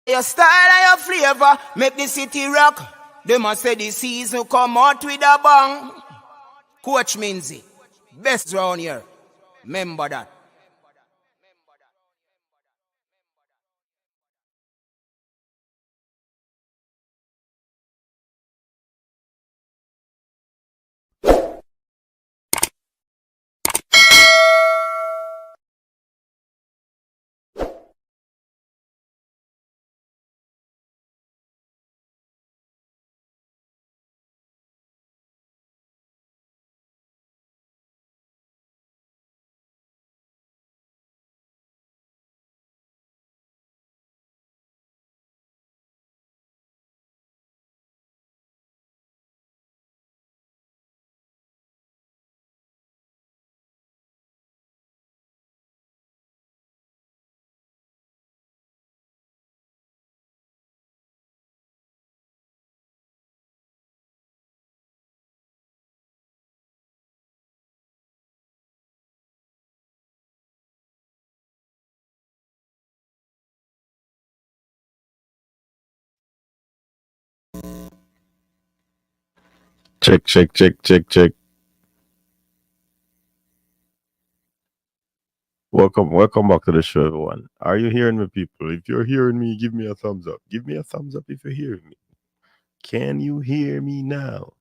Your style and your flavor make the city rock. They must say the season come out with a bang. Coach Minzy, best round here. Remember that. Check, check, check, check, check. Welcome back to the show, everyone. Are you hearing me, people? If you're hearing me, give me a thumbs up. Give me a thumbs up if you're hearing me. Can you hear me now?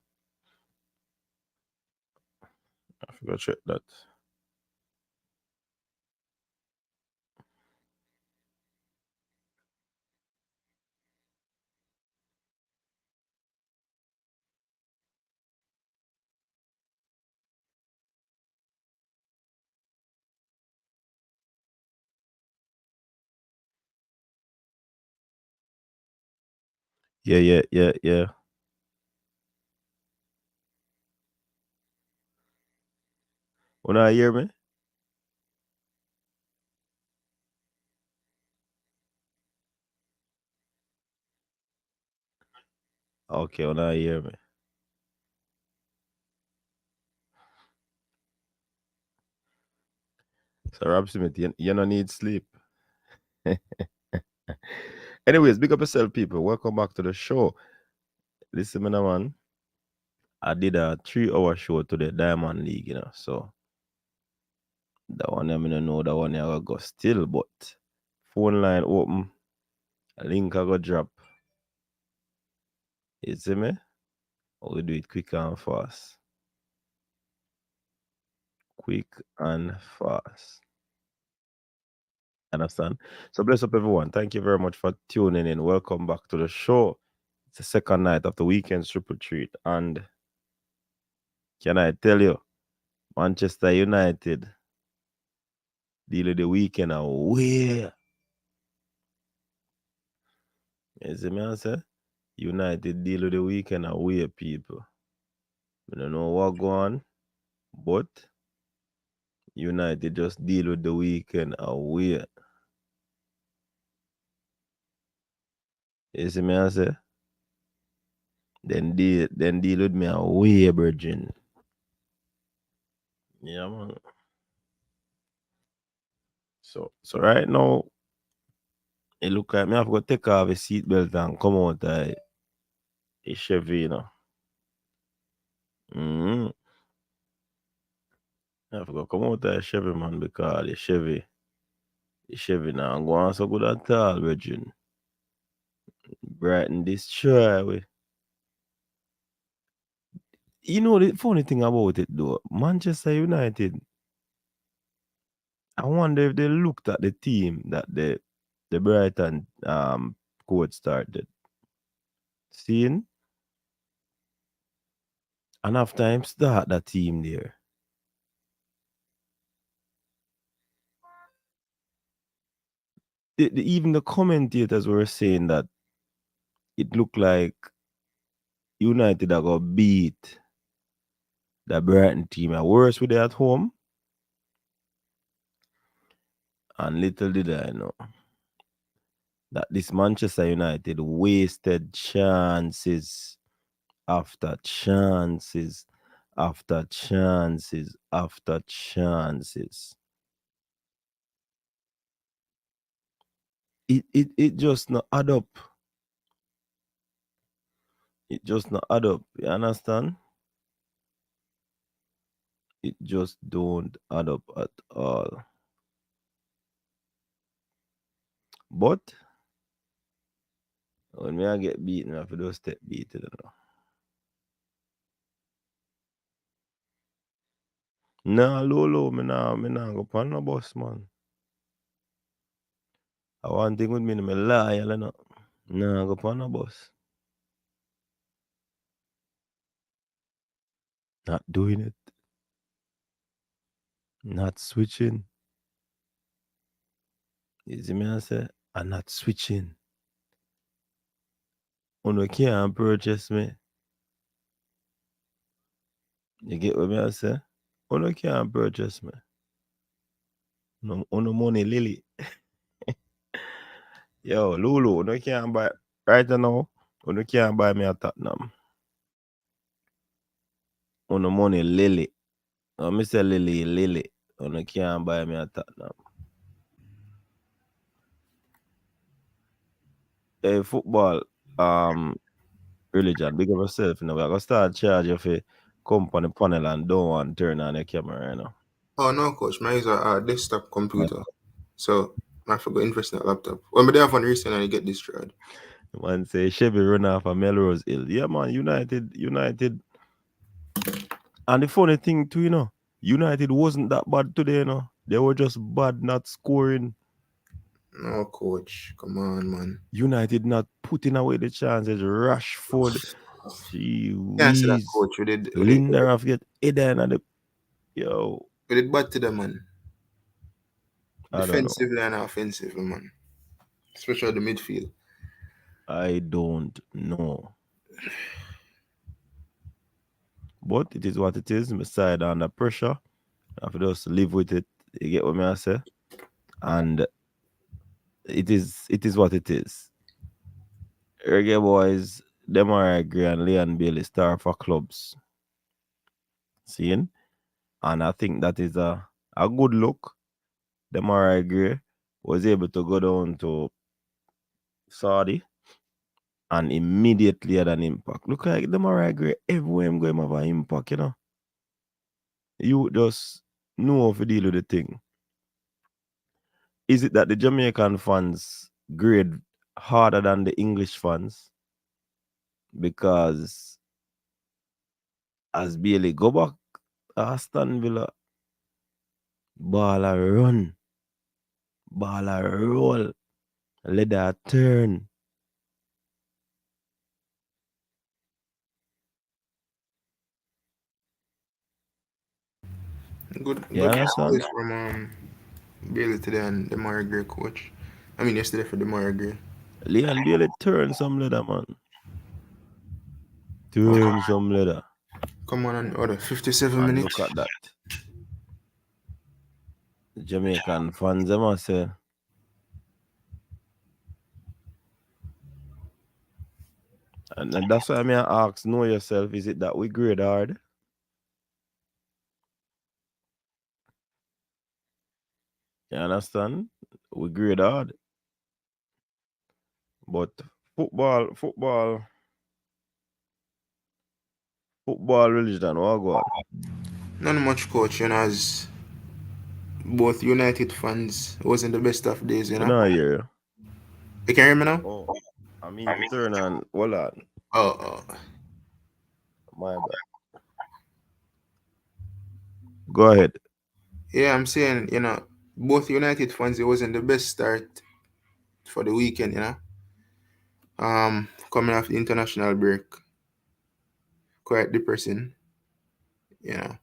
I forgot to check that. Yeah. When I hear me? Okay, when I hear me. So, Rob Smith, you don't need sleep. Anyways, big up yourself, people. Welcome back to the show. Listen, man. I did a 3-hour show to the Diamond League, So, that one, I don't know that one I will go still, but phone line open. Link I go drop. You see me? We do it quick and fast. Quick and fast. Understand? So bless up everyone. Thank you very much for tuning in. Welcome back to the show. It's the second night of the weekend triple treat. And can I tell you, Manchester United deal with the weekend away. You see me I say? United deal with the weekend away, people. I don't know what go on, but United just deal with the weekend away. You see me I say? Then deal with me away, virgin. Yeah, man. So right now, it look like me have to take off a seatbelt and come out a Chevy. Mm-hmm. I have to go come out a Chevy, man, because the Chevy now go on so good at all, virgin. Brighten this try we. You know the funny thing about it though, Manchester United. I wonder if they looked at the team that the Brighton coach started. Seeing and after him start that team there. Even the commentators were saying that it looked like United are gonna beat the Brighton team. And worse with they at home. And little did I know that this Manchester United wasted chances after chances after chances after chances. it just not add up. It just not add up. You understand? It just don't add up at all. But when me I get beaten, I have to do step beat it. Nah, Lolo, me nah go pan no bus, man. I one thing with me lie, you know. Nah, go pan no bus. Not doing it. Not switching. You see me I say? I'm not switching. Uno can't purchase me. You get what me I say? Uno can't purchase me. No, uno money lily. Yo, Lulu, uno can't buy right now. Uno can't buy me a Tottenham. Uno money lily. Me say lily. Uno can't buy me a Tottenham. Hey, football, religion, big of yourself, you know. We're gonna start charge you for come on the panel and don't want to turn on the camera, you know. Oh no, coach. Mine is a desktop computer. So I forgot invest in that laptop. When they have one recent and I get destroyed. Man say Chevy run off a Melrose Hill. Yeah, man, United. And the funny thing too, you know, United wasn't that bad today, you know. They were just bad not scoring. No, coach. Come on, man. United not putting away the chances. Rashford, gee Can't say that, whiz. coach. Lindelof get Eden and the yo. We did bad to them, man. I don't know. Defensively and offensively, man. Especially the midfield. I don't know. But it is what it is. My side under pressure. I have to just live with it. You get what me I say? And it is what it is. Reggae Boyz, Demarai Gray and Leon Bailey star for clubs. Seeing? And I think that is a good look. Demarai Gray was able to go down to Saudi and immediately had an impact. Look like Demarai Gray, everywhere I'm going to have an impact, you know. You just know how to deal with the thing. Is it that the Jamaican fans grade harder than the English fans? Because as Bailey go back, Aston Villa, ball a run, ball a roll, let that turn. You Good understand? choice from Bailey today and the Demar Gray coach. I mean yesterday for the Demar Gray. Leon Bailey turn some leather, man. Oh, Turn some leather. come on, and order 57 And minutes. look at that. The Jamaican fans, them a say, and that's why I mean I ask, know yourself, is it that we grade hard? You understand? We grade hard. But football religion, what go on? Not much, coach. As both United fans, it wasn't the best of days. Me not hear you. You can hear me now? Oh, I mean to turn on, hold on. Oh. My bad. Go ahead. Yeah, I'm saying, both United fans, it wasn't the best start for the weekend. Coming off the international break, quite depressing. You know,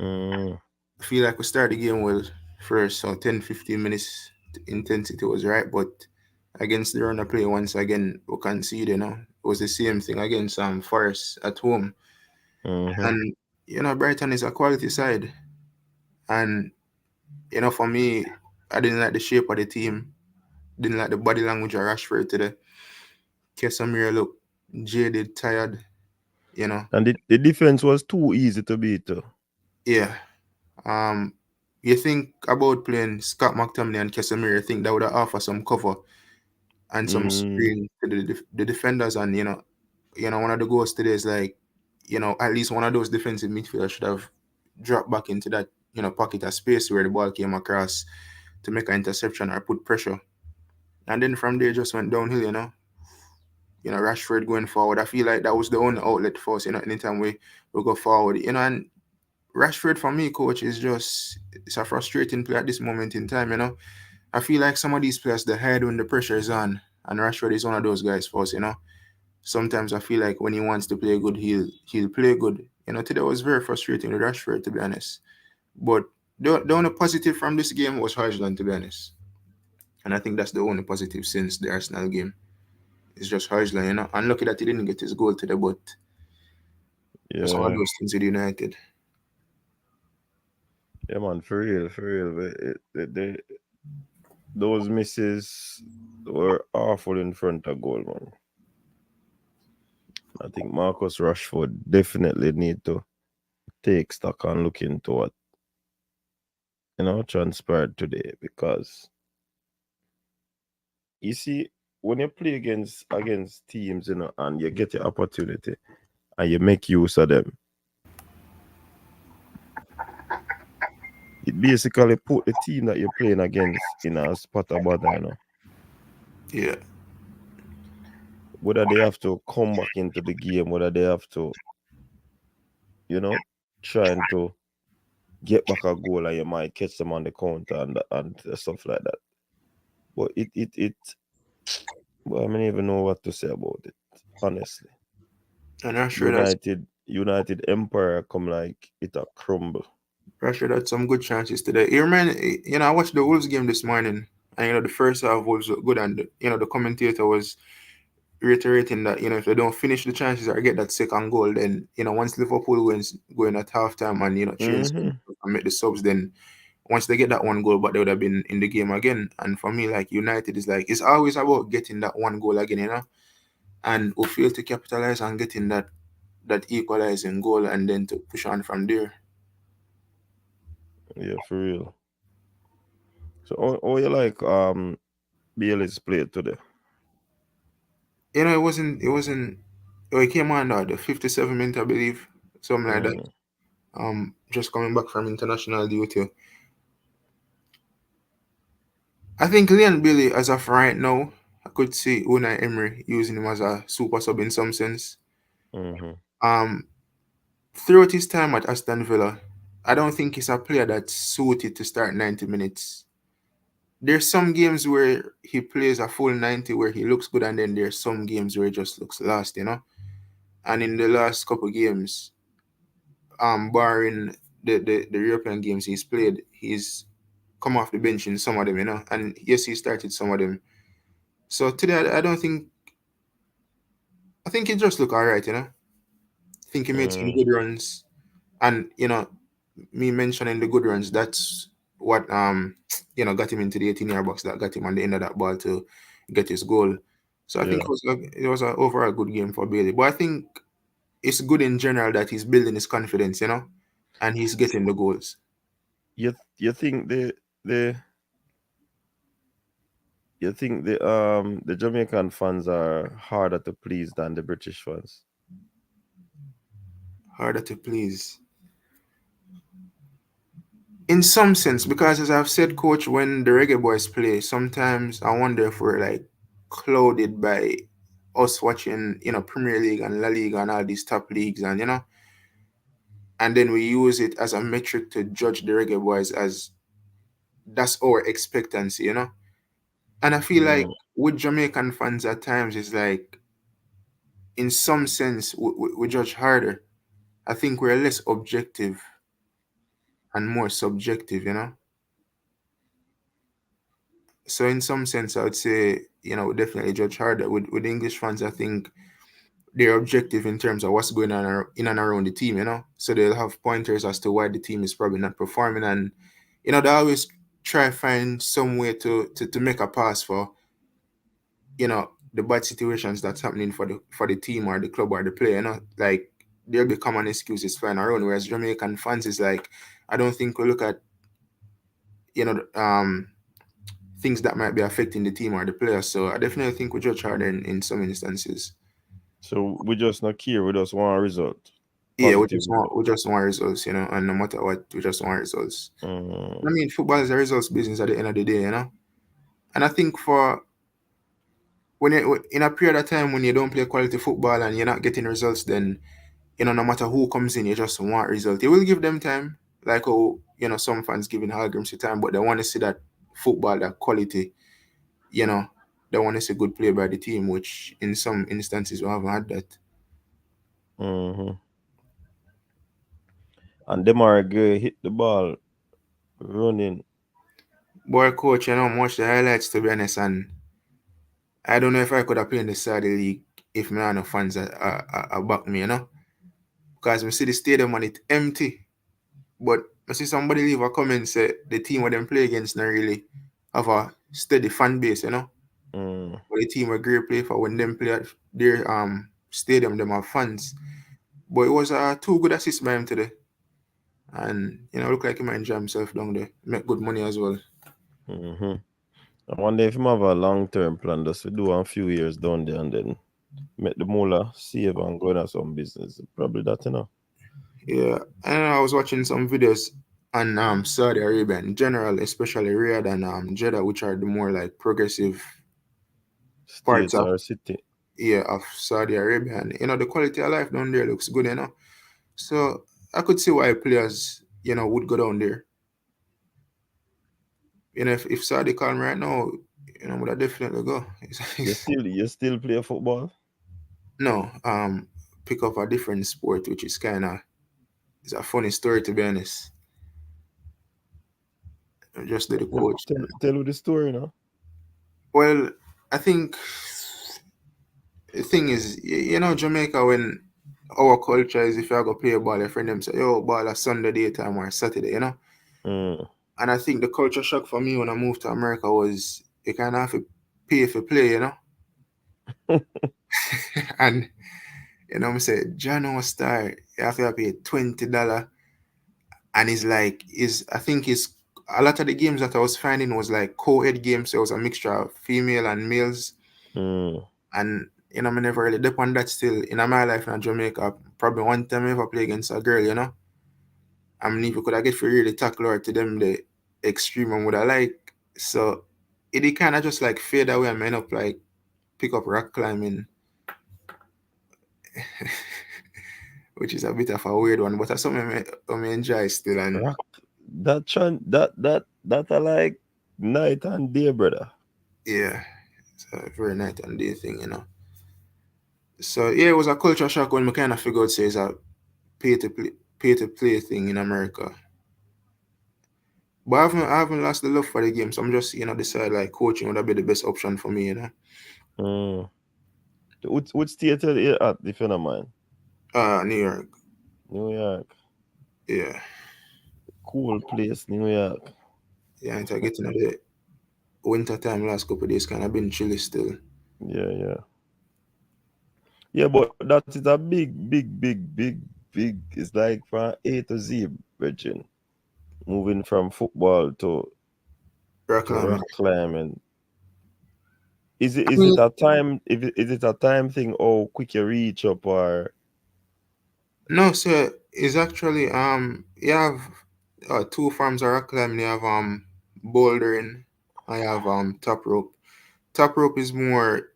Mm, I feel like we started the game well first, so 10, 15 minutes intensity was right, but against the run of play once again, we conceded. It was the same thing against Forest at home. mm-hmm. And, Brighton is a quality side. And, for me, I didn't like the shape of the team, didn't like the body language of Rashford today. Casemiro looked jaded, tired. And the defense was too easy to beat. Yeah. You think about playing Scott McTominay and Casemiro, you think that would have offered some cover, and some Mm, screen to the defenders. And one of the goals today is like, at least one of those defensive midfielders should have dropped back into that pocket of space where the ball came across to make an interception or put pressure. And then from there just went downhill. Rashford going forward. I feel like that was the only outlet for us. Anytime we go forward. And Rashford for me, coach, is just it's a frustrating play at this moment in time. I feel like some of these players they hide when the pressure is on, and Rashford is one of those guys for us. Sometimes I feel like when he wants to play good, he'll play good. Today was very frustrating with Rashford, to be honest. But the only positive from this game was Haaland, to be honest. And I think that's the only positive since the Arsenal game. It's just Haaland. Unlucky that he didn't get his goal today, but that's one of yeah, those things with United. yeah, man, for real, for real. Those misses were awful in front of goal, man. I think Marcus Rashford definitely need to take stock and look into what transpired today, because you see, when you play against teams, and you get your opportunity and you make use of them, it basically put the team that you're playing against in a spot of bother. Yeah. Whether they have to come back into the game, whether they have to, you know, trying to get back a goal, and you might catch them on the counter and stuff like that. But well, I don't even know what to say about it, honestly. And Rashford has United Empire come like it a crumble. Rashford had some good chances today. I watched the Wolves game this morning, and the first half Wolves looked good, and the commentator was reiterating that if they don't finish the chances or get that second goal, then once Liverpool going at halftime and change Mm-hmm. and make the subs, then once they get that one goal, but they would have been in the game again. And for me, like United is like it's always about getting that one goal again, and we fail to capitalize on getting that equalizing goal and then to push on from there. Yeah, for real. So, oh, you like Bailey's play today? It wasn't. Oh, it came on the 57 minute, I believe, something like that. Mm, Just coming back from international duty. I think Leon Bailey, as of right now, I could see Unai Emery using him as a super sub in some sense. mm-hmm. Um, Throughout his time at Aston Villa, I don't think he's a player that's suited to start 90 minutes. There's some games where he plays a full 90 where he looks good, and then there's some games where he just looks lost. And in the last couple games, barring the European games he's played, he's come off the bench in some of them. And yes, he started some of them. So today, I don't think. I think he just look alright. I think he made some Mm, good runs, and me mentioning the good runs. That's what got him into the 18-yard box. That got him on the end of that ball to get his goal. So I think yeah. it was an overall good game for Bailey. But I think it's good in general that he's building his confidence, and he's getting the goals. You think the the Jamaican fans are harder to please than the British fans? Harder to please. In some sense, because as I've said, coach, when the Reggae Boys play, sometimes I wonder if we're like clouded by us watching, Premier League and La Liga and all these top leagues, and then we use it as a metric to judge the Reggae Boys as that's our expectancy. And I feel like Mm, with Jamaican fans at times, it's like, in some sense, we judge harder. I think we're less objective and more subjective. So in some sense, I would say, we definitely judge harder. With English fans, I think they're objective in terms of what's going on in and around the team. So they'll have pointers as to why the team is probably not performing, and they always try find some way to make a pass for the bad situations that's happening for the team or the club or the player. Like there'll be common excuses flying around. Whereas Jamaican fans is like, I don't think we look at you know things that might be affecting the team or the players. So I definitely think we judge harder in some instances. So we just not care. We just want a result, Yeah, positive result. we just want results, and no matter what, we just want results. I Mm, mean, football is a results business at the end of the day. And I think for when you in a period of time when you don't play quality football and you're not getting results, then no matter who comes in, you just want results. You will give them time, like how some fans giving Hallgrimsey time, but they want to see that football, that quality. You know, they want to see good play by the team, which in some instances we haven't had that. mm-hmm. And Demarai go hit the ball running. Boy, coach, watch the highlights to be honest, and I don't know if I could have played in the Saudi league if me and no fans are back me. Because we see the stadium and it's empty. But I see somebody leave a comment say the team where them play against not really have a steady fan base. Mm, But the team were great play for when them play at their stadium, them have fans. But it was a two good assists by him today. And look like he might enjoy himself down there. Make good money as well. mm-hmm. I wonder if him have a long term plan just to do a few years down there and then make the moolah save and go into some business. Probably that. Yeah. And I was watching some videos on Saudi Arabia in general, especially Riyadh and Jeddah, which are the more like progressive parts States of or city. of Saudi Arabia. And the quality of life down there looks good. So I could see why players, would go down there. If Saudi call me right now, would I definitely go. You still play football? No, pick up a different sport, which is kinda it's a funny story to be honest. I just did the Tell, coach. tell, tell me the story now. Well, I think the thing is, Jamaica, when our culture is if you go play a ball, your friend them say, yo, ball a Sunday daytime or Saturday. Mm, And I think the culture shock for me when I moved to America was you kind of have to pay for play. And I say, John Star, you have to pay $20. And it's like, I think it's a lot of the games that I was finding was like co-ed games. So it was a mixture of female and males. mm, And, I never really dip on that still. In my life in Jamaica, probably one time I ever play against a girl. I mean, if you could I get for really tackle her to them, the extreme one would I like. So it kind of just like fade away and end up like pick up rock climbing, which is a bit of a weird one, but that's something I enjoy still. And rock that I like night and day, brother. yeah, it's a very night and day thing. So yeah, it was a culture shock when we kind of figured say it's a pay to play thing in America. But I haven't lost the love for the game, so I'm just decide like coaching would be the best option for me. Mm. Which theater you at, if you don't mind? New York. New York. Yeah, Cool place, New York. yeah. Until getting the winter time last couple of days, kind of been chilly still. Yeah, yeah. Yeah, but that is a big, big, big, big, big. It's like from A to Z, Virgin. Moving from football Rock to climbing. rock climbing. Is it I is mean, it a time is it a time thing or quick you reach up or no, sir. It's actually you have two forms of rock climbing. You have bouldering. I have top rope. Top rope is more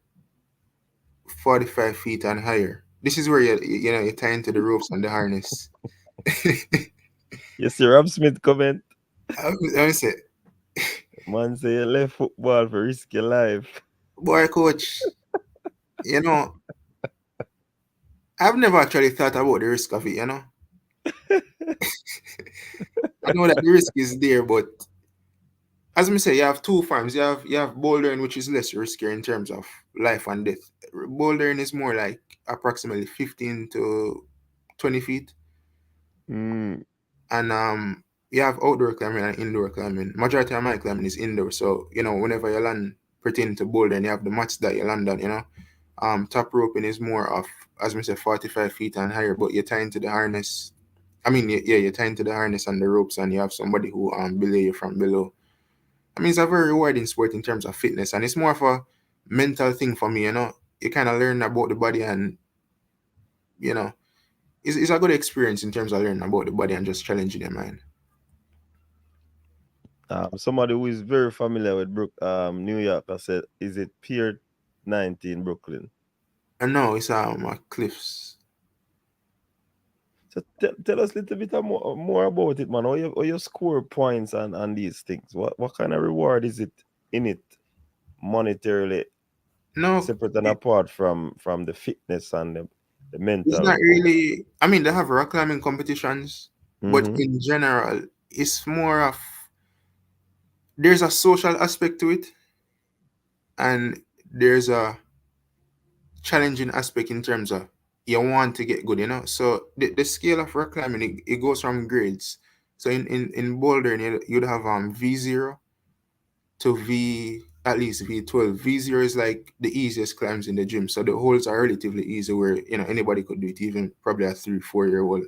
45 feet and higher. This is where you tie into the ropes and the harness. you see Rob Smith comment? I say, Man say you left football for risk your life. boy, coach, you know, I've never actually thought about the risk of it. I know that the risk is there, but as I say, you have two forms. You have bouldering, which is less riskier in terms of life and death. Bouldering is more like approximately 15 to 20 feet, Mm, and you have outdoor climbing and indoor climbing. Majority of my climbing is indoor, so whenever you land pertaining to bouldering, you have the mats that you land on. Top roping is more of, as we say, 45 feet and higher, but you're tying to the harness. I mean, yeah, you're tying to the harness and the ropes, and you have somebody who belay you from below. I mean, it's a very rewarding sport in terms of fitness, and it's more of a mental thing for me. You kind of learn about the body, and you know, it's a good experience in terms of learning about the body and just challenging your mind. Somebody who is very familiar with New York, I said, is it Pier 19 Brooklyn? And no, it's Cliffs. So tell us a little bit more about it, man. How you score points and these things? What kind of reward is it in it monetarily, No, separate and apart from the fitness and the it's mental? not really. I mean, they have rock climbing competitions, but Mm-hmm. in general, it's more of there's a social aspect to it, and there's a challenging aspect in terms of you want to get good. So the scale of rock climbing, it goes from grades. So in bouldering, you'd have V0 to V, at least V12. V0 is like the easiest climbs in the gym. So the holes are relatively easy where anybody could do it, even probably a 3-4 year old.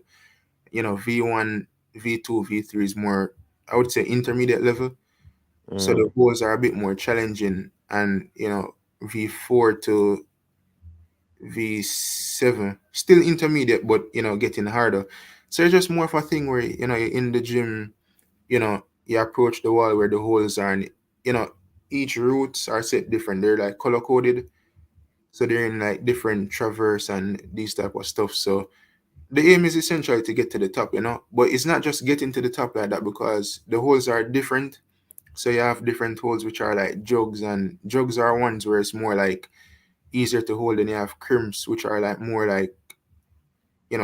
V1, V2, V3 is more, I would say, intermediate level. So Mm-hmm. the holes are a bit more challenging, and V4 to V7 still intermediate, but getting harder. So it's just more of a thing where you're in the gym, you approach the wall where the holes are, and each routes are set different. They're like color coded, so they're in like different traverse and these type of stuff. So the aim is essentially to get to the top. But it's not just getting to the top like that, because the holes are different. So you have different holes which are like jugs, and jugs are ones where it's more like easier to hold, and you have crimps which are like more like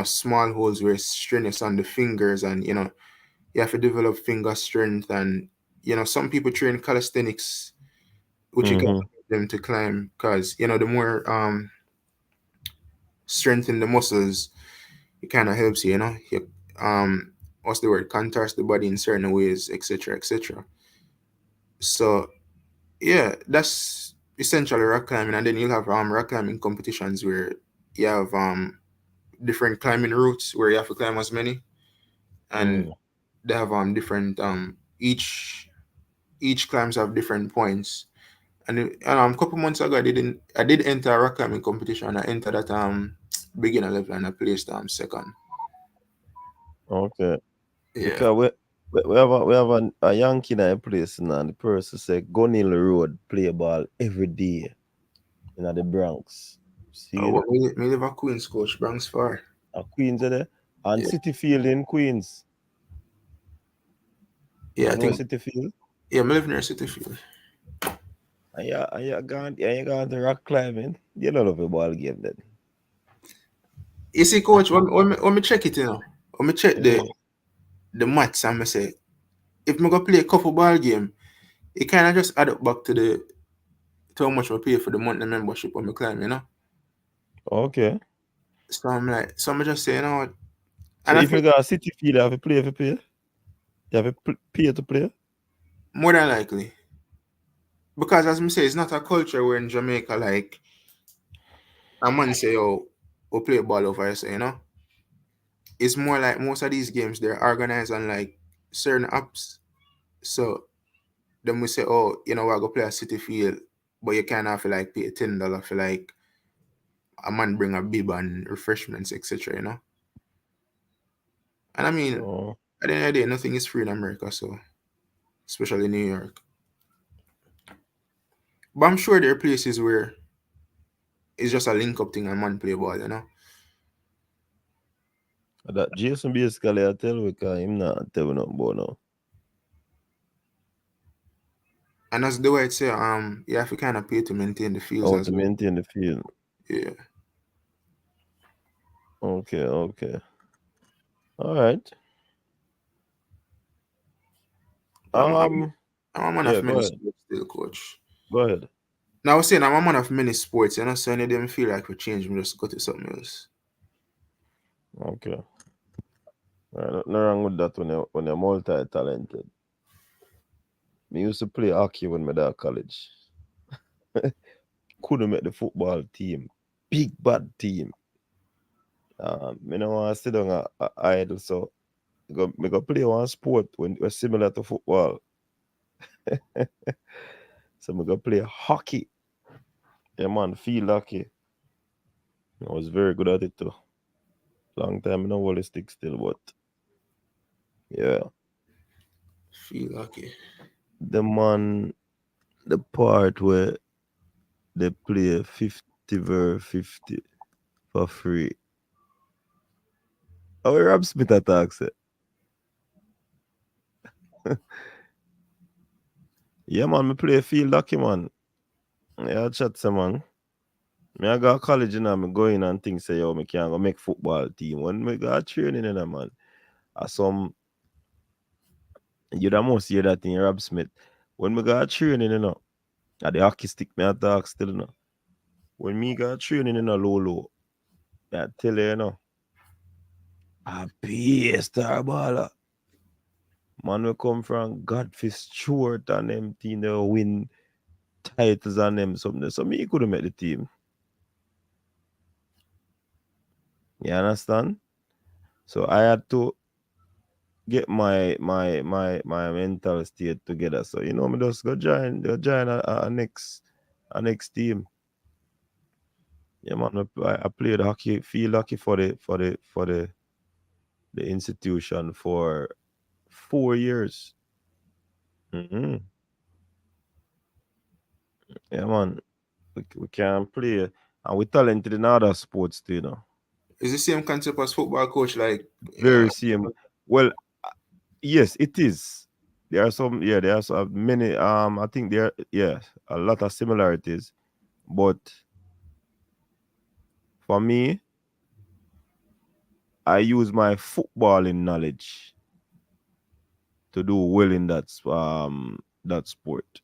small holes where it's strenuous on the fingers, and you have to develop finger strength. And some people train calisthenics, which you can Mm-hmm. help them to climb, because the more strength in the muscles, it kind of helps you what's the word, contrast the body in certain ways, etc., etc. So yeah, that's essentially rock climbing. And then you'll have rock climbing competitions where you have different climbing routes where you have to climb as many, and Mm. they have different each climbs have different points. And a couple months ago, I did enter a rock climbing competition. I entered at beginner level, and I placed second. Okay. Yeah. Because we have a Yankee in a place now, and the person say Gunhill Road play ball every day in the Bronx. See it? What me live at Queens, Coach, Bronx far. Queens are there. And Yeah. City Field in Queens. Yeah, I You know think. City Field? Yeah, me live near City Field. And you gone to rock climbing. You don't love a ball game then. You see, Coach, when me check it, when me check Yeah. the maths, and me say, if me go play a couple ball game, it kind of just add up back to how much I pay for the monthly membership when me climb. Okay. So I'm like, so I'm just saying, what? So And I if you think got a City Field, you have to play if you pay. You have to pay to play. more than likely, because as me say, it's not a culture where in Jamaica, like, a man say, oh, we'll play ball over here, so. It's more like most of these games, they're organized on like certain apps. So then we say, oh, we're going to play a City Field, but you can't have to like pay $10 for like a man bring a bib and refreshments, etc. And I mean, Oh, at the end of the day, nothing is free in America, so especially New York. But I'm sure there are places where it's just a link up thing and man play ball. that Jason basically I tell we because him not tell me nothing about now. And as the way I'd say, you have to kind of pay to maintain the fields How as to well. maintain the field. Yeah. Okay, okay. All right. I'm a man Yeah, of go many ahead. sports still, coach. Go ahead. Now I was saying I'm a man of many sports, so any of them feel like we change me, just go to something else. Okay. Nothing wrong with that when you're multi-talented. Me used to play hockey when I at college. Couldn't make the football team. Big bad team. Me no want to sit down idle, so me go play one sport when it's similar to football. So I'm gonna play hockey. Yeah, man, feel lucky. I was very good at it too. Long time in a wall stick still, but yeah. Feel lucky. The man, the part where they play 50 ver 50 for free. Oh, Rob Smith attacks it. Yeah, man, me play feel lucky, man. Yeah, chat say, man. Me I go to college, you know, me go in and think say, yo, me can't go make football team. When me go training, you know, man. Some you the most hear that thing, Rob Smith. When me go training, you know, at the hockey stick, me attack still, you know. When me go training in a low, I tell you, you know, a be star baller. Man, we come from Godfist Stewart and them team, they win titles and them something. So me couldn't make the team. You understand? So I had to get my mental state together. So you know, me just go join a next team. Yeah, man. I played hockey, feel lucky for the institution for 4 years. Mm-hmm. Yeah, man. We can play, and we talented in other sports too, you know. Is the same concept as football coach, like Very same. Well, yes, it is. There are some, yeah, there are many. I think there, yeah, a lot of similarities, but for me, I use my footballing knowledge to do well in that sport.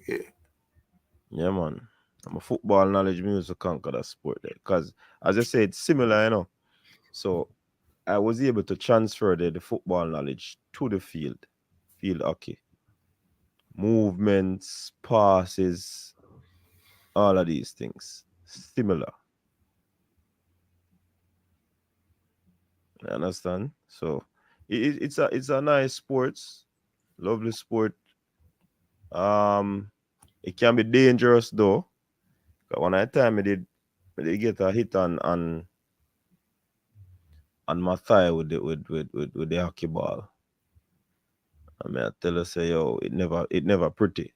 yeah, Yeah, man. I'm a football knowledge me to conquer that sport there. Because as I said, it's similar, you know. So I was able to transfer the football knowledge to the field hockey. Movements, passes, all of these things. Similar. You understand? So it's a nice sports, lovely sport. Um it can be dangerous though. 'Cause one at time I did get a hit on my thigh with the hockey ball. I mean, I tell her say, yo, it never pretty.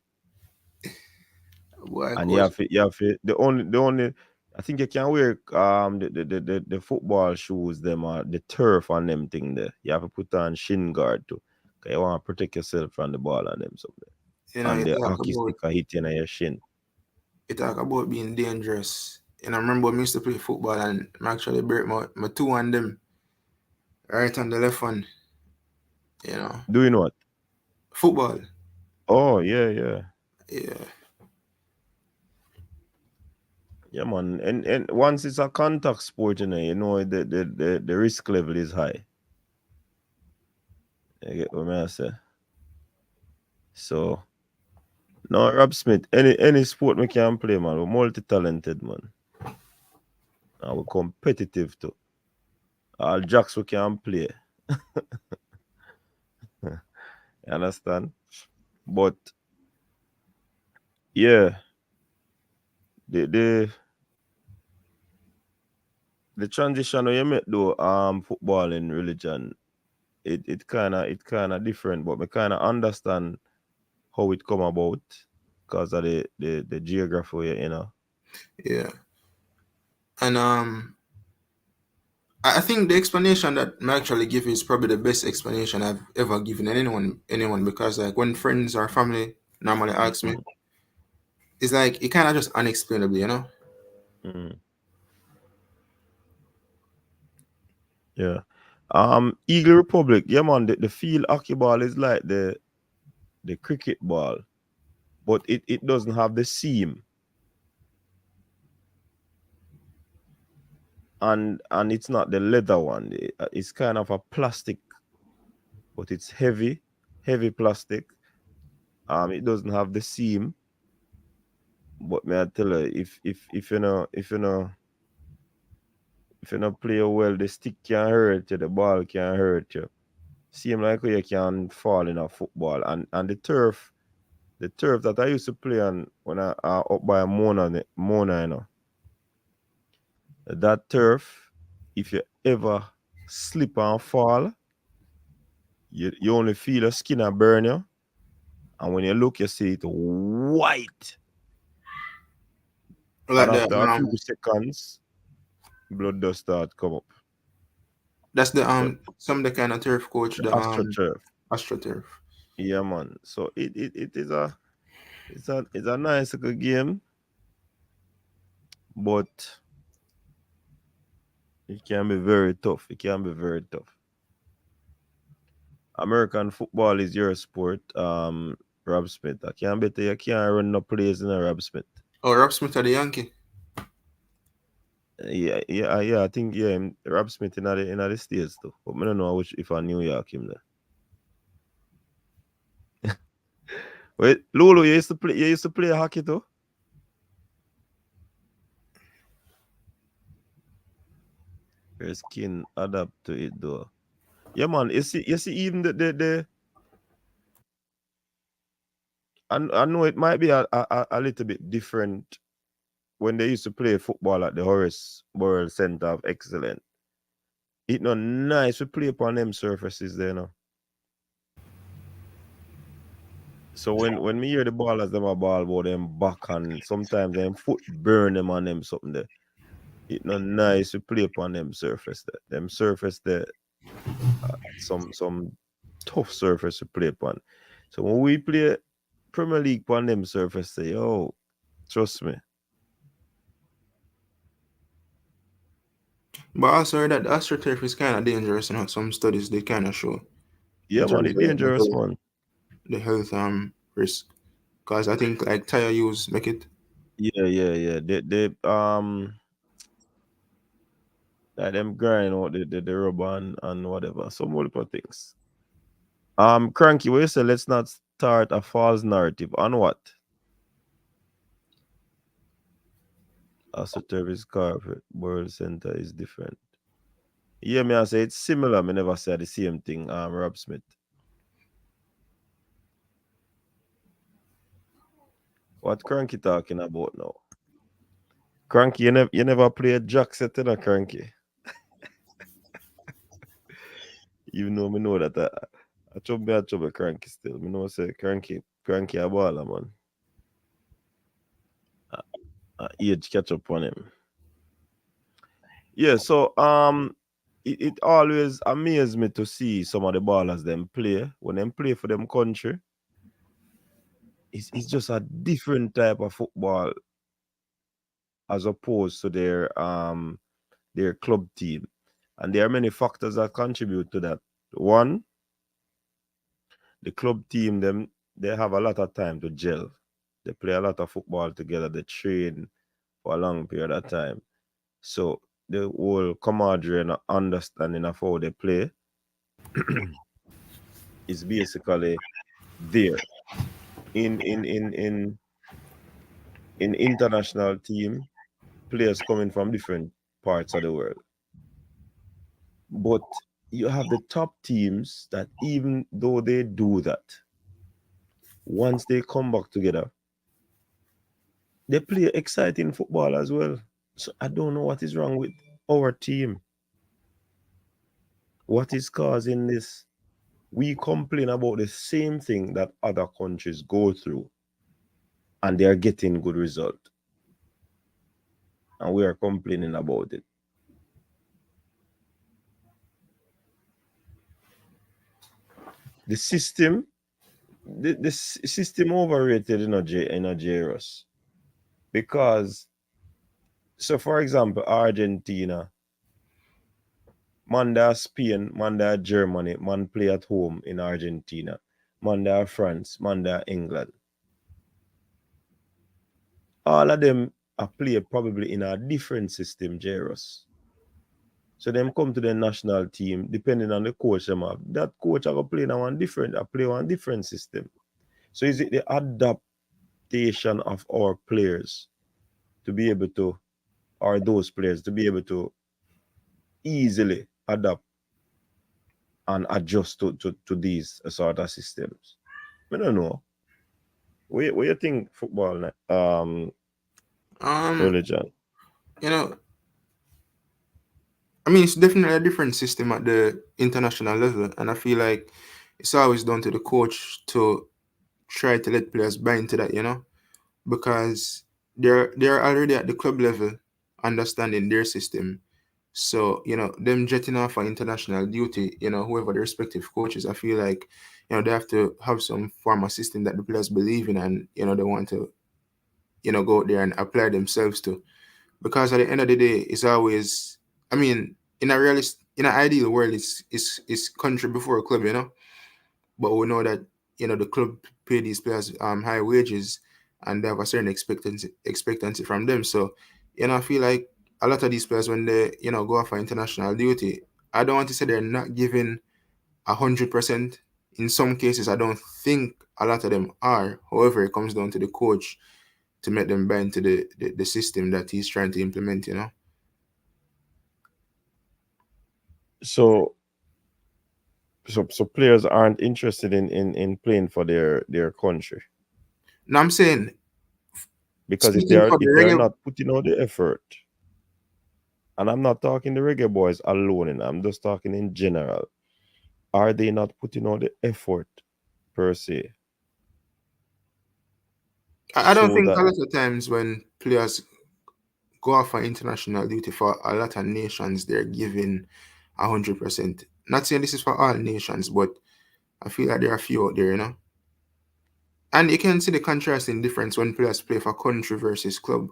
boy, And coach. you have to the only I think you can wear the football shoes, them the turf on them thing there. You have to put on shin guard too. 'Cause you want to protect yourself from the ball and them something. You know, And the hockey stick are hitting on your shin. you talk about being dangerous. And I remember I used to play football and I actually break my two on them, right on the left one. You know, Doing what? football. Oh yeah, yeah. Yeah, Yeah, man. And once it's a contact sport, the risk level is high. You get what I say? So no, Rob Smith, any sport we can play, man. We're multi-talented, man. And we're competitive too. All jacks we can play. You understand? But yeah, the the the transition you make though, football and religion, it kinda different, but we kinda understand how it come about because of the geography, you know. yeah. And I think the explanation that I actually give is probably the best explanation I've ever given anyone because like when friends or family normally ask me, Mm, it's like it kind of just unexplainable, you know? mm, yeah. Eagle Republic, yeah man, the field hockey ball is like the cricket ball, but it doesn't have the seam. And it's not the leather one. It's kind of a plastic, but it's heavy plastic. It doesn't have the seam. But may I tell you, if you know play well, the stick can hurt you, the ball can hurt you. Same like how you can fall in a football, and the turf. The turf that I used to play on when I up by Mona, you know. That turf, if you ever slip and fall, you only feel your skin a burn you. And when you look, you see it white. Like And the after a few seconds, blood does start come up. that's the But some of the kind of turf coach, the the AstroTurf, AstroTurf. yeah, man. So it is it's a nice little game, but it can be very tough. It can be very tough. American football is your sport, Rob Smith. I can't bet you can't run no plays in a Rob Smith. Oh, Rob Smith of the Yankee. Yeah. I think Rob Smith in the States too. But I don't know which if I New York him there. Wait, Lulu, you used to play hockey too? Your skin adapt to it though. Yeah, man. You see even the I know it might be a little bit different when they used to play football at the Horace World Center of Excellence. It not nice to play upon them surfaces there now. So when me hear the ballers them a ball about them back and sometimes them foot burn them on them something there. It not nice to play upon them surface there. Them surface there some tough surface to play upon. So when we play Premier League upon them surface, say, yo, trust me. But also heard that the AstroTurf is kind of dangerous, you know. Some studies they kind of show in Yeah, man, terms it of like, dangerous, man. the health risk. Because I think like tire use make it. Yeah. They like them grind out the rubber and whatever. Some multiple things. Cranky, we say let's not start a false narrative on what? AstroTurf carpet World Center is different. Yeah, me I say it's similar. Me never say the same thing. Rob Smith. What Cranky talking about now? Cranky, you never played jack set in a Cranky. Even though me know that I trouble Cranky still. Me know say Cranky a baller, man. Age catch up on him. Yeah, so it always amazes me to see some of the ballers them play. When them play for them country, it's just a different type of football as opposed to their club team. And there are many factors that contribute to that. One, the club team, they have a lot of time to gel. They play a lot of football together. They train for a long period of time. So the whole camaraderie and understanding of how they play is basically there. In international team, players coming from different parts of the world. But you have the top teams that even though they do that, once they come back together, they play exciting football as well. So I don't know what is wrong with our team. What is causing this? We complain about the same thing that other countries go through, and they are getting good result. And we are complaining about it. The system, the system overrated in a Jairus. Because, so for example, Argentina, man there Spain, man there Germany, man play at home in Argentina, man there France, man there England. All of them are play probably in a different system, Jairus. So them come to the national team, depending on the coach them have. That coach are going to play on one different system. So is it the adaptation of our players to be able to, or those players to be able to easily adapt and adjust to these sort of systems? I don't know. What you think football Um, religion? you know, I mean, it's definitely a different system at the international level, and I feel like it's always down to the coach to try to let players buy into that, because they're already at the club level, understanding their system. So, them jetting off for international duty, whoever the respective coaches, I feel like, they have to have some form of system that the players believe in and, they want to, go out there and apply themselves to. Because at the end of the day, it's always, I mean, in an ideal world, it's country before a club, but we know that the club pay these players high wages, and they have a certain expectancy from them. So I feel like a lot of these players, when they go off for international duty, I don't want to say they're not giving 100%. In some cases, I don't think a lot of them are. However, it comes down to the coach to make them buy into the system that he's trying to implement. So so players aren't interested in playing for their country, Now I'm saying, because speaking for the if they are reggae, not putting out the effort, and I'm not talking the Reggae Boys alone, and I'm just talking in general, are they not putting out the effort per se, I don't so think that a lot of times when players go off on international duty for a lot of nations, they're giving 100%. Not saying this is for all nations, but I feel like there are a few out there. And you can see the contrasting difference when players play for country versus club.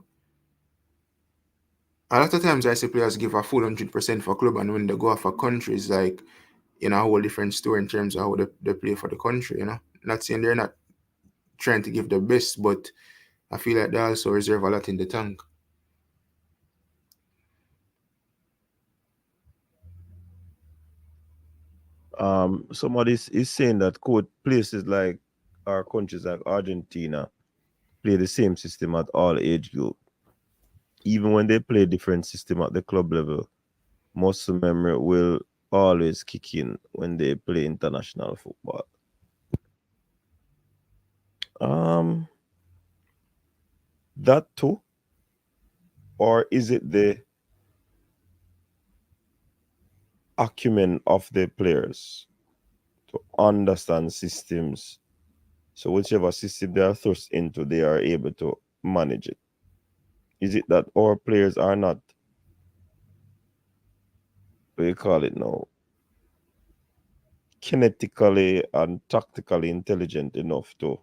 A lot of times I see players give a full 100% for club, and when they go off for country, it's like, a whole different story in terms of how they play for the country. Not saying they're not trying to give the best, but I feel like they also reserve a lot in the tank. somebody is saying that could places like our countries like Argentina play the same system at all age group, even when they play different system at the club level, muscle memory will always kick in when they play international football. Um, that too, or is it the acumen of the players to understand systems? So whichever system they are thrust into, they are able to manage it. Is it that our players are not, what do you call it now, kinetically and tactically intelligent enough to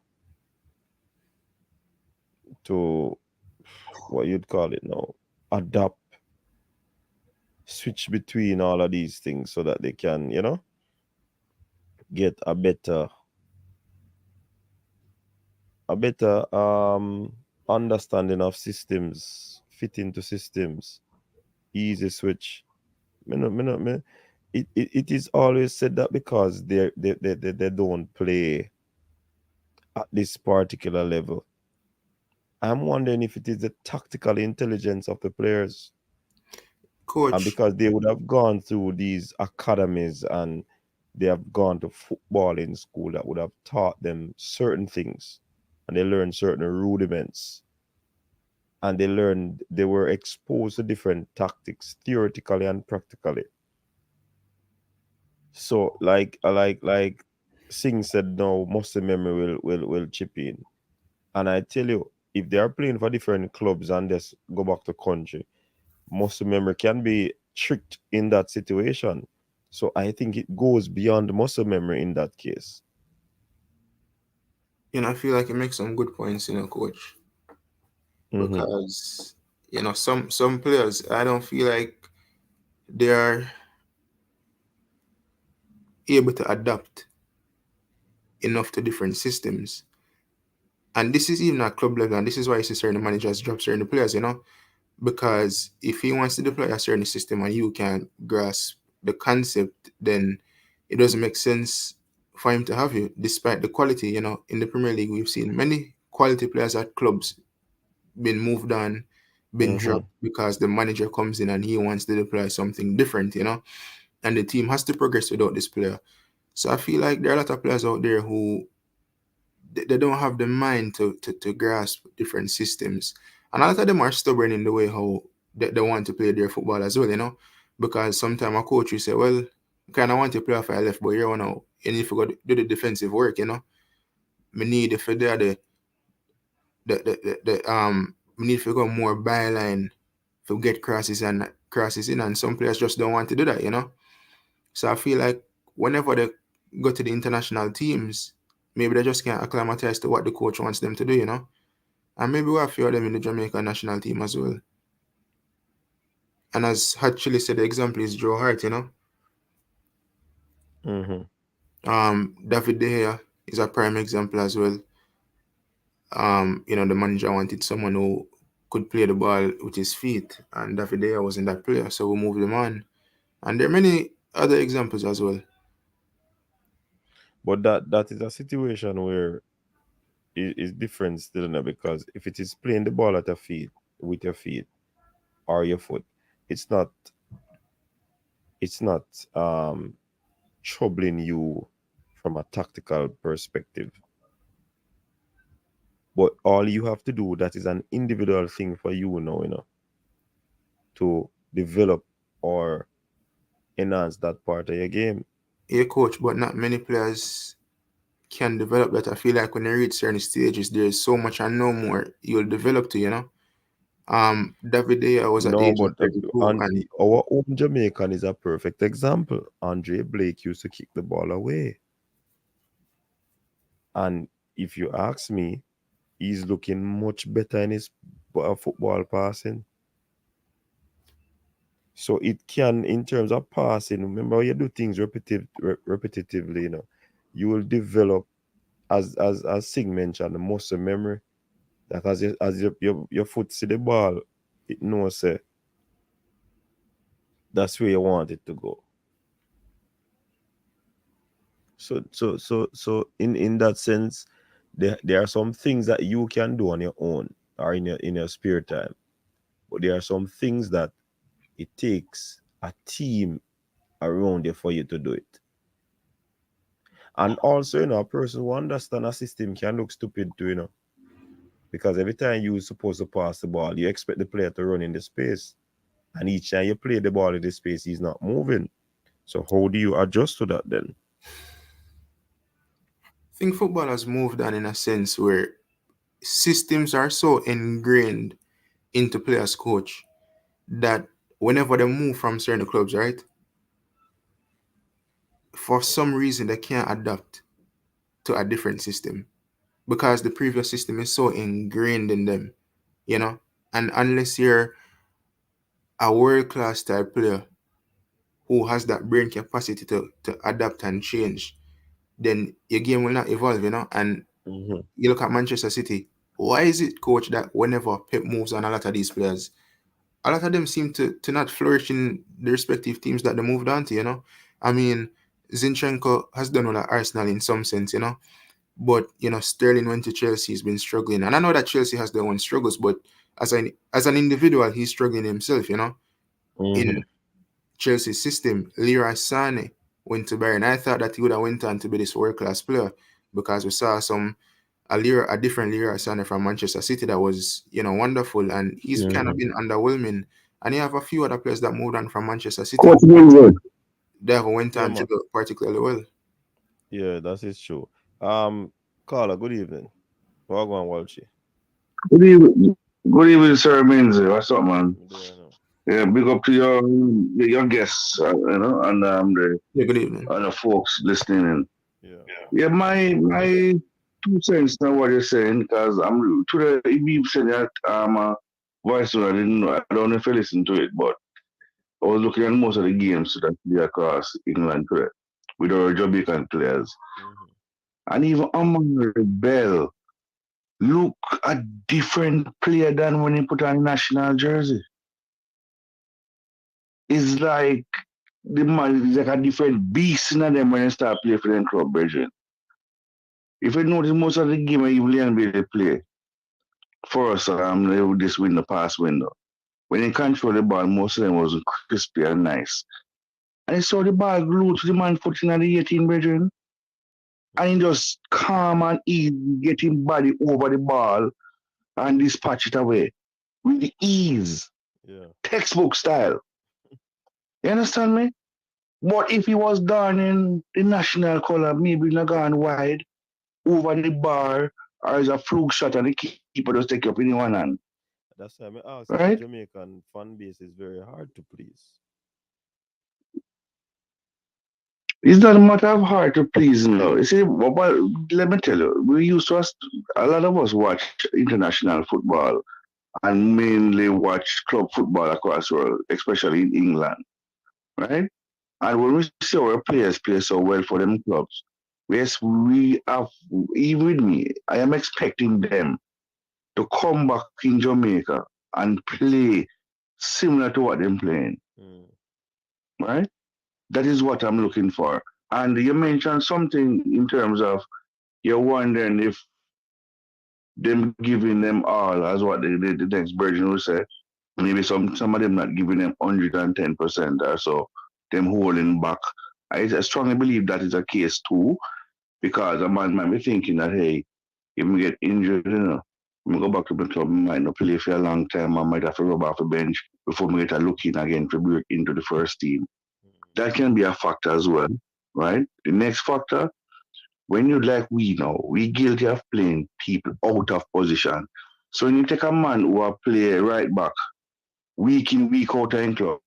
what you'd call it now, adapt, switch between all of these things so that they can, get a better understanding of systems, fit into systems, easy switch. It is always said that because they don't play at this particular level. I'm wondering if it is the tactical intelligence of the players, and Coach, because they would have gone through these academies and they have gone to football in school that would have taught them certain things, and they learned certain rudiments, and they were exposed to different tactics theoretically and practically. So like Singh said, no, muscle memory will chip in. And I tell you, if they are playing for different clubs and just go back to country, muscle memory can be tricked in that situation. So I think it goes beyond muscle memory in that case. I feel like you make some good points, coach, Mm-hmm. because some players, I don't feel like they are able to adapt enough to different systems. And this is even at club level, and this is why you see certain managers drop certain players, because if he wants to deploy a certain system and you can't grasp the concept, then it doesn't make sense for him to have you, despite the quality. In the Premier League, we've seen many quality players at clubs been moved on, been Mm-hmm. dropped because the manager comes in and he wants to deploy something different, and the team has to progress without this player. So I feel like there are a lot of players out there who they don't have the mind to grasp different systems. And a lot of them are stubborn in the way how they want to play their football as well, you know. Because sometimes a coach will say, well, kind of want to play off a left, but you know, you need to go do the defensive work, you know. Me need if they're we need to go more byline to get crosses in, and some players just don't want to do that, you know. So I feel like whenever they go to the international teams, maybe they just can't acclimatize to what the coach wants them to do, you know. And maybe we have a few of them in the Jamaican national team as well. And as actually said, the example is Joe Hart, you know. Mm-hmm. David De Gea is a prime example as well. You know, the manager wanted someone who could play the ball with his feet, and David De Gea wasn't that player, so we moved him on. And there are many other examples as well. But that is a situation where is different still now, because if it is playing the ball at your feet with your feet or your foot, it's not it's not troubling you from a tactical perspective. But all you have to do, that is an individual thing for you now, you know, to develop or enhance that part of your game. Yeah, coach, but not many players can develop that. I feel like when they reach certain stages, there's so much and no more you'll develop to, you know. David De Gea was at the No, age of but 32, and and our own Jamaican is a perfect example. Andre Blake used to kick the ball away. And if you ask me, he's looking much better in his football passing. So it can, in terms of passing, remember you do things repetitively, you know, you will develop, as Sig mentioned, the muscle memory. That as your foot see the ball, it knows that's where you want it to go. So in that sense, there are some things that you can do on your own or in your spare time, but there are some things that it takes a team around you for you to do it. And also, you know, a person who understands a system can look stupid too, you know, because every time you're supposed to pass the ball, you expect the player to run in the space, and each time you play the ball in the space, he's not moving. So how do you adjust to that then? I think football has moved on in a sense where systems are so ingrained into players' coach that whenever they move from certain clubs, right, for some reason they can't adapt to a different system because the previous system is so ingrained in them, you know. And unless you're a world class type player who has that brain capacity to adapt and change, then your game will not evolve, you know. And Mm-hmm. you look at Manchester City. Why is it, coach, that whenever Pep moves on a lot of these players, a lot of them seem to not flourish in the respective teams that they moved on to, you know? I mean, Zinchenko has done well at Arsenal in some sense, you know? But, you know, Sterling went to Chelsea, he's been struggling. And I know that Chelsea has their own struggles, but as an individual, he's struggling himself, you know? Mm-hmm. In Chelsea's system, Leroy Sané went to Bayern. I thought that he would have went on to be this world-class player because we saw a different Leroy Sané from Manchester City that was, you know, wonderful, and he's kind of Mm-hmm. been underwhelming. And you have a few other players that moved on from Manchester City. Coach Wilson. They have went Yeah, on to man. do particularly well. Yeah, that is true. Carla, good evening. Wagwan Walchi. Good evening, sir. Minzy. What's up, man? Yeah, no. Yeah, big up to your guests, and Yeah, good evening. the folks listening in. Yeah. Yeah, my 2 cents on what you're saying, because I'm today you said that voice note. I didn't know. I don't know if you listened to it, but I was looking at most of the games that play across England today with our Jamaican players, Mm-hmm. and even Amon Bell look a different player than when he put on a national jersey. It's like the man is like a different beast in them when they start playing for them club, Bridget. If you notice most of the game even they play for us, they would just win the pass window. When they control the ball, most of them was crispy and nice. And they saw the ball glued to the man foot in the 18, Bridget. And he just calm and easy, get him body over the ball and dispatch it away with the ease, Yeah. textbook style. You understand me? But if he was done in the national color, maybe not gone wide, over the bar, or as a fluke shot and the keeper just take up in one hand. That's why I ask you, the Right? Jamaican fan base is very hard to please. It's not a matter of hard to please now. You see, but let me tell you, we used to, a lot of us watch international football and mainly watch club football across the world, especially in England, right? And when we see our players play so well for them clubs, yes, we have, even with me, I am expecting them to come back in Jamaica and play similar to what they're playing, Mm. right? That is what I'm looking for. And you mentioned something in terms of you're wondering if them giving them all, as what the next version will say, maybe some of them not giving them 110% or so, them holding back. I strongly believe that is a case too, because a man might be thinking that, hey, if me get injured, me go back to the club, me might not play for a long time, I might have to rub off the bench before me get a look in again to break into the first team. That can be a factor as well, right? The next factor, when you like we know, we guilty of playing people out of position. So when you take a man who are play right back, week in, week out in club,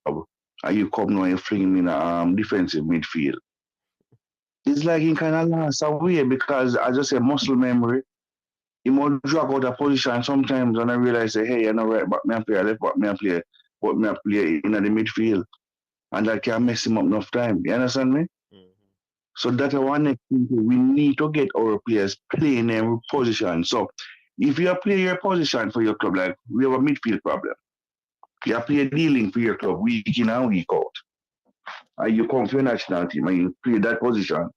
and you come now and fling him in a defensive midfield, it's like he kind of lost away because, as I say, muscle memory. He might drag out a position sometimes and I realize, say, hey, you're not right back, me and play, left back, me and play, but me and play in the midfield. And that can mess him up enough time. You understand me? Mm-hmm. So that's one next thing. We need to get our players playing their position. So if you play your position for your club, like we have a midfield problem. You play dealing for your club week in and week out. And you come to your national team and you play that position.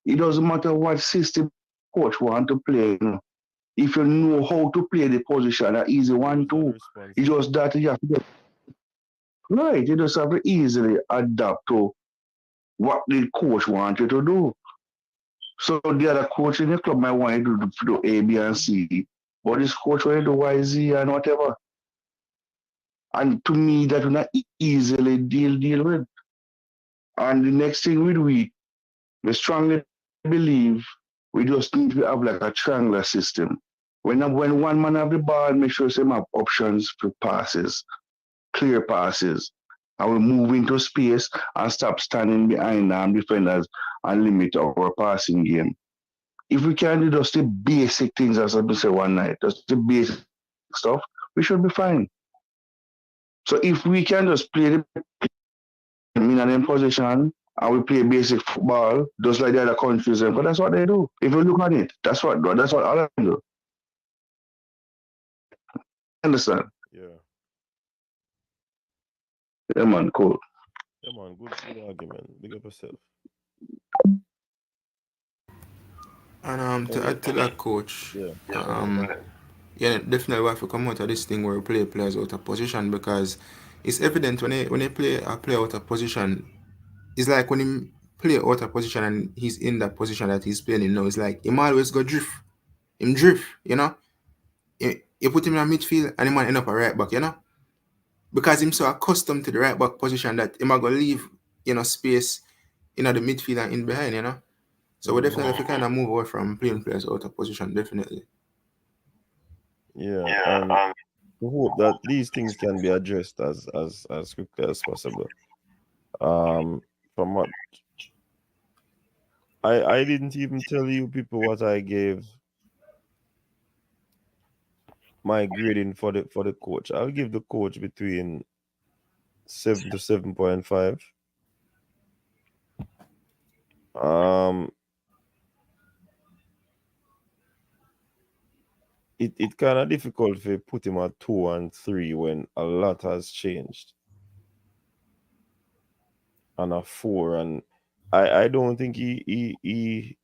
It doesn't matter what system coach want to play. If you know how to play the position, an easy one Who's that too. It's responsible? just that you have to get right. You just have to easily adapt to what the coach wants you to do. So the other coach in the club might want you to do A, B, and C, but this coach want you to do Y, Z, and whatever. And to me, that will not easily deal with. And the next thing we strongly believe we just need to have like a triangular system. When one man have the ball, make sure some have options for passes, clear passes, and we move into space and stop standing behind defenders and limit our passing game. If we can do just the basic things, as I said one night, just the basic stuff, we should be fine. So if we can just play the in an position and we play basic football, just like the other countries, but that's what they do. If you look at it, that's what all of them do. Understand? Yeah. Yeah, man, cool. Yeah, man. Good argument. Big up yourself. And So to add to that, coach, yeah. Go ahead. um, yeah, definitely we have to come out of this thing where we play players out of position because it's evident when they play a player out of position, it's like when he play out of position and he's in that position that he's playing in now, it's like him always go drift. Him drift, you know? You put him in a midfield and he might end up a right back, you know? Because him so accustomed to the right back position that he might go leave, space in the midfield and in behind, you know? So we definitely have to kind of move away from playing players out of position, definitely. Yeah. And we hope that these things can be addressed as quickly as possible. From what I didn't even tell you people what I gave my grading for the coach. I'll give the coach between 7 to 7.5. It kind of difficult to put him at 2 and 3 when a lot has changed. And a 4, and I don't think he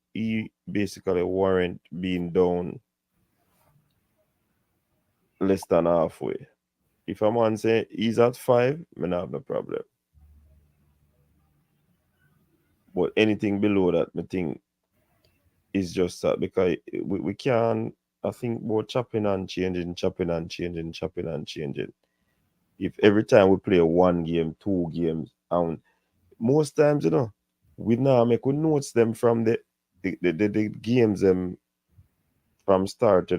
basically warrant being down less than halfway. If a man say he's at 5, I don't have no problem. But anything below that, I think is just that because we can, I think, about chopping and changing, chopping and changing, chopping and changing. If every time we play one game, two games, and most times, we now make we notes them from the games from start,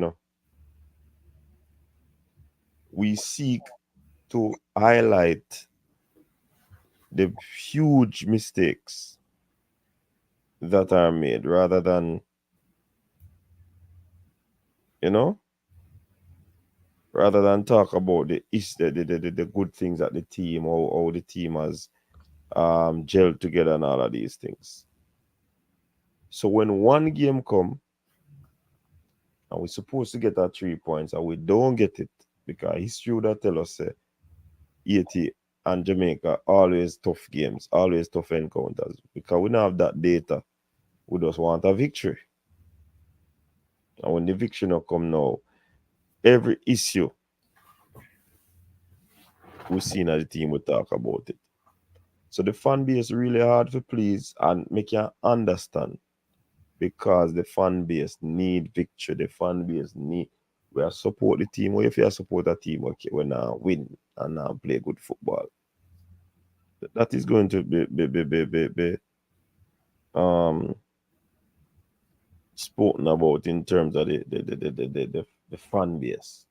we seek to highlight the huge mistakes that are made rather than, you know, rather than talk about the good things at the team or how the team has gelled together and all of these things. So when one game come and we're supposed to get our 3 points and we don't get it because history would have tell us 80 and Jamaica always tough games, always tough encounters. Because we don't have that data, we just want a victory. And when the victory not come now, every issue we see in the team, we talk about it. So the fan base really hard to please and make you understand because the fan base need victory. The fan base need we are support the team. Or if you support a team, okay, when win and play good football, that is going to be um spoken about in terms of the fan base.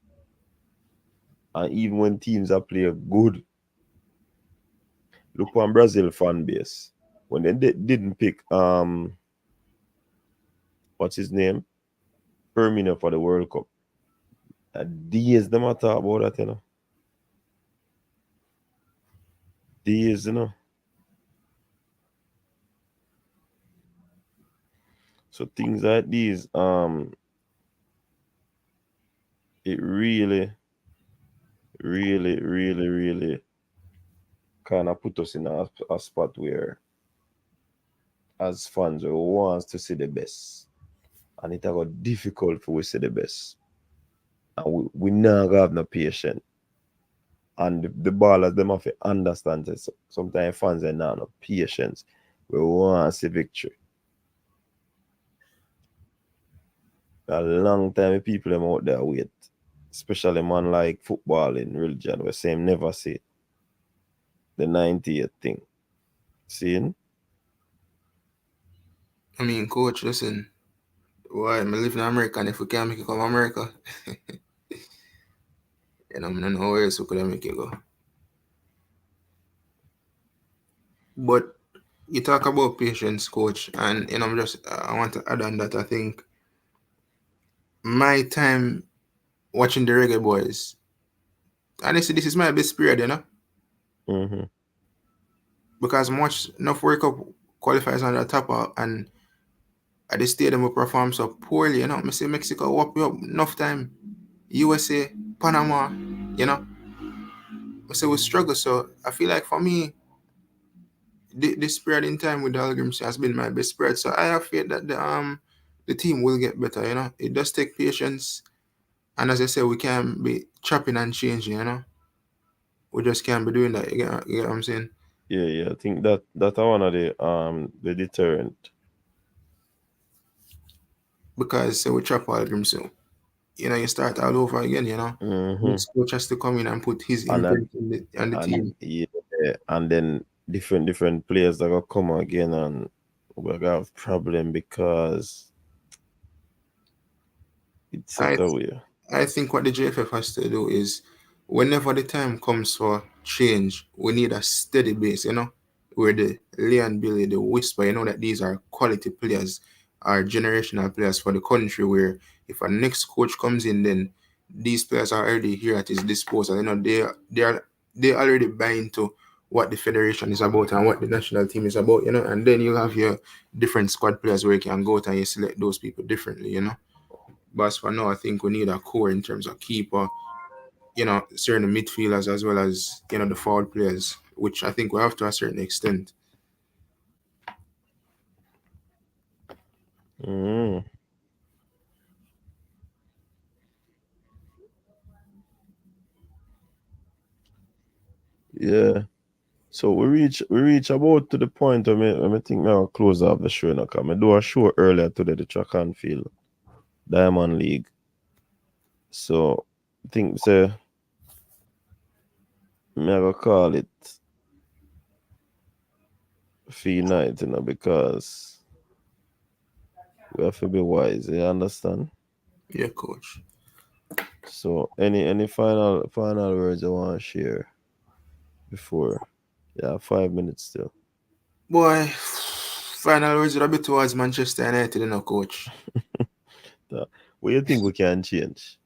And even when teams are playing good, look on Brazil fan base. When they didn't pick what's his name? Firmino for the World Cup. Days them a talk about that, Days, So things like these, it really, really, really, really kind of put us in a spot where, as fans, we want to see the best, and it got difficult for we see the best, and we now have no patience. And the ballers them have to understand that sometimes fans are not no patience. We want to see victory. A long time people them out there wait. Especially man like football in religion, we say never see the 98th thing. Seeing? I mean, coach, listen, why I live in America and if we can't make it come America, then I'm not know where else we could make it go. But you talk about patience, coach, and I want to add on that. I think my time watching the Reggae Boys, honestly, this is my best period, Mm-hmm. because much enough World Cup qualifiers on the top and at the stadium we perform so poorly, I say Mexico whoop you up enough time, USA, Panama, I say we struggle. So I feel like for me, this period in time with the Algrims has been my best period. So I have faith that the team will get better. It does take patience, and as I said, we can't be chopping and changing. We just can't be doing that. You get what I'm saying? Yeah. I think that are one of the deterrent. Because we chop Algrims, so you start all over again. Mm-hmm. Next coach has to come in and put his And then imprint on the team. yeah, and then different players that will come again and we'll have problem because it's I set away. I think what the JFF has to do is, whenever the time comes for change, we need a steady base, where the Leon Billy, the Whisper, that these are quality players, are generational players for the country, where if a next coach comes in, then these players are already here at his disposal. They already buy into what the federation is about and what the national team is about, and then you have your different squad players where you can go out and you select those people differently. But as for now, I think we need a core in terms of keeper, certain midfielders as well as, the forward players, which I think we have to a certain extent. Mm-hmm. Yeah. So we reach about to the point where I think now close off the show now. Cause I do a show earlier today, the track and field Diamond League. So I think say me I go call it fee night, because we have to be wise, you understand? Yeah, coach. So any final words I want to share before? Yeah, 5 minutes still. Boy, final words would be towards Manchester United, coach. What do you think we can change?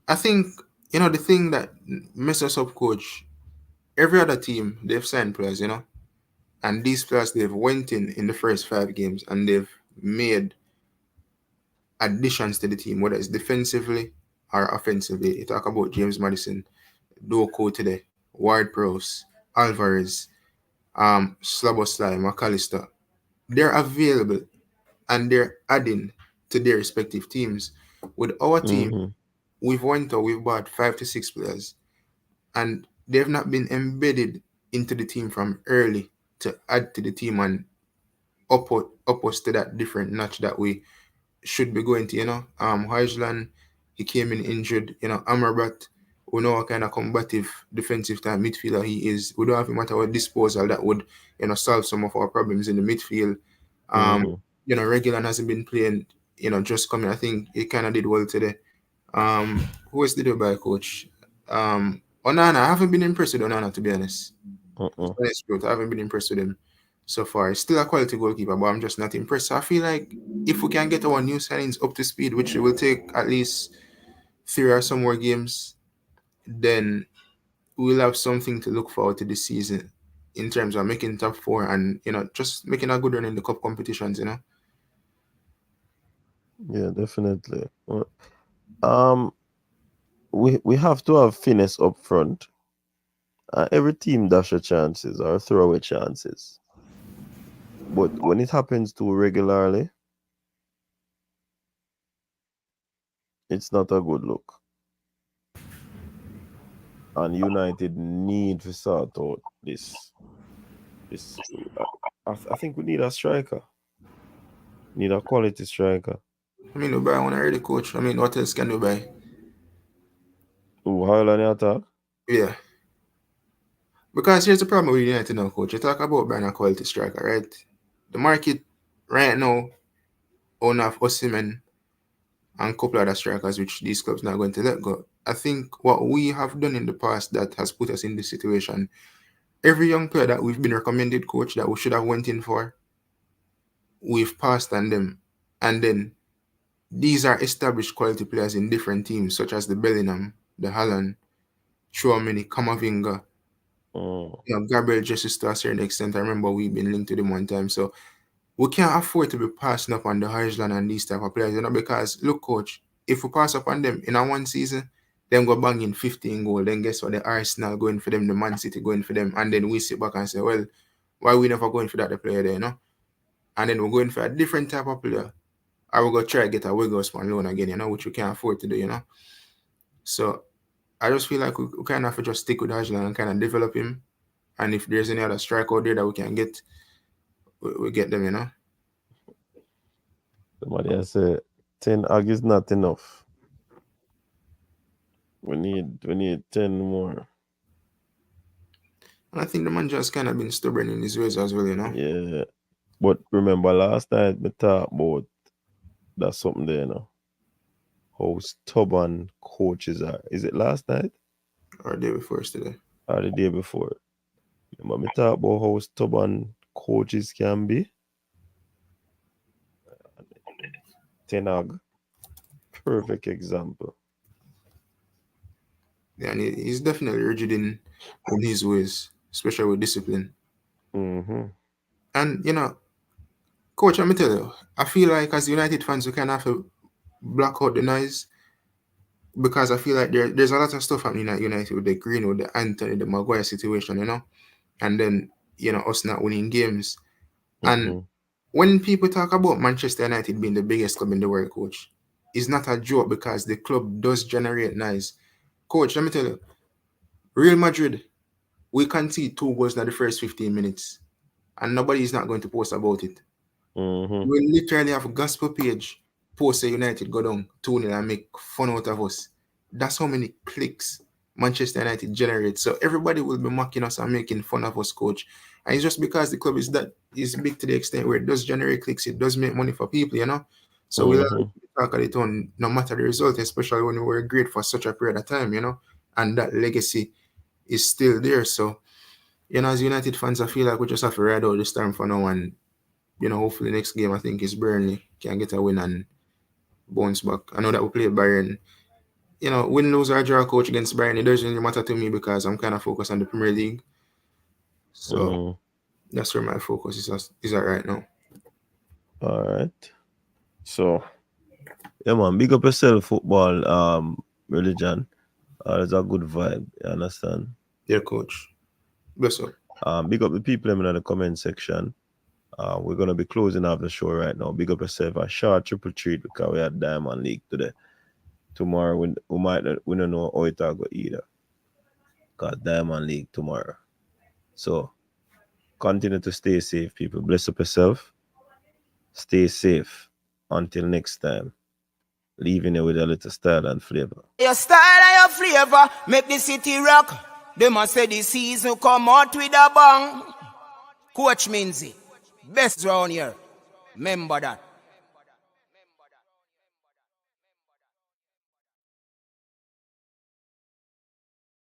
I think, the thing that messes us up, coach, every other team, they've signed players, and these players, they've went in the first 5 games and they've made additions to the team, whether it's defensively or offensively. You talk about James Madison, Doku today, Ward Prowse, Alvarez, Slabosly, McAllister. They're available and they're adding to their respective teams. With our team, Mm-hmm. we've bought 5 to 6 players, and they've not been embedded into the team from early to add to the team and up us to that different notch that we should be going to. Huijsland, he came in injured. Amrabat, we know what kind of combative defensive time midfielder he is. We don't have him at our disposal that would, solve some of our problems in the midfield. Mm-hmm. Regular hasn't been playing, just coming. I think he kind of did well today. Who else did you buy, coach? Onana, I haven't been impressed with Onana, to be honest. Uh-uh. Honest truth, I haven't been impressed with him so far. He's still a quality goalkeeper, but I'm just not impressed. So I feel like if we can get our new signings up to speed, which will take at least 3 or some more games, then we'll have something to look forward to this season in terms of making top 4 and just making a good run in the cup competitions. Yeah, definitely. Um, we have to have finesse up front. Every team dash a chances or throw away chances, but when it happens too regularly, it's not a good look. And United need to sort out this. I think we need a striker. Need a quality striker. I mean, we buy one already, coach. I mean, what else can we buy? Ooh, Highland attack. Yeah. Because here's the problem with United now, coach. You talk about buying a quality striker, right? The market right now, owner of Osimhen and a couple other strikers, which these clubs not going to let go. I think what we have done in the past that has put us in this situation, every young player that we've been recommended, coach, that we should have went in for, we've passed on them. And then these are established quality players in different teams, such as the Bellingham, the Haaland, Chouameni, Kamavinga, Mm. Gabriel Jesus to a certain extent. I remember we've been linked to them one time. So we can't afford to be passing up on the Huijsland and these type of players, because look, coach, if we pass up on them in a one season, then go bang in 15 goals, then guess what? The Arsenal going for them, the Man City going for them, and then we sit back and say, well, why we never going for that the player there, And then we're going for a different type of player. Or we're going to try to get a Wiggles on loan again, which we can't afford to do, So I just feel like we kind of have to just stick with Huijsland and kind of develop him. And if there's any other striker out there that we can get, we get them. Somebody has said 10 ag is not enough. We need 10 more. And I think the man just kind of been stubborn in his ways as well. Yeah. But remember last night we talked about that something there, how stubborn coaches are. Is it last night Or day before today. or the day before? Remember me talk about how stubborn coaches can be? Ten Hag, perfect example. Yeah, and he's definitely rigid in his ways, especially with discipline. Mm-hmm. And coach, let me tell you, I feel like as United fans, we kind of have to block out the noise, because I feel like there's a lot of stuff happening at United with the Greenwood, the Anthony, the Maguire situation, and then us not winning games. And Mm-hmm. when people talk about Manchester United being the biggest club in the world, coach, it's not a joke, because the club does generate noise. Coach, let me tell you, Real Madrid, we concede 2 goals in the first 15 minutes, and nobody is not going to post about it. Mm-hmm. We literally have a gospel page post a United go down 2-0 and make fun out of us. That's how many clicks Manchester United generates. So everybody will be mocking us and making fun of us, coach. And it's just because the club is big to the extent where it does generate clicks, it does make money for people, you know. So we'll talk at it on no matter the result, especially when we were great for such a period of time, you know, and that legacy is still there. So, you know, as United fans, I feel like we just have to ride out this time for now, and you know, hopefully next game I think is Burnley can get a win and bounce back. I know that we play Bayern. You know, win, lose or draw, coach, against Bayern, it doesn't really matter to me because I'm kind of focused on the Premier League. So that's where my focus is at right now. All right. So, yeah, man, big up yourself, football, religion. It's a good vibe. You understand? Yeah, coach. Bless up. Big up the people in the comment section. We're gonna be closing off the show right now. Big up yourself. A short triple treat because we had Diamond League today. Tomorrow we don't know how it will go either. Because Diamond League tomorrow. So continue to stay safe, people. Bless up yourself. Stay safe. Until next time. Leaving you with a little style and flavor. Your style and your flavor make the city rock. They must say the season come out with a bang. Coach Minzy, best round here. Remember that.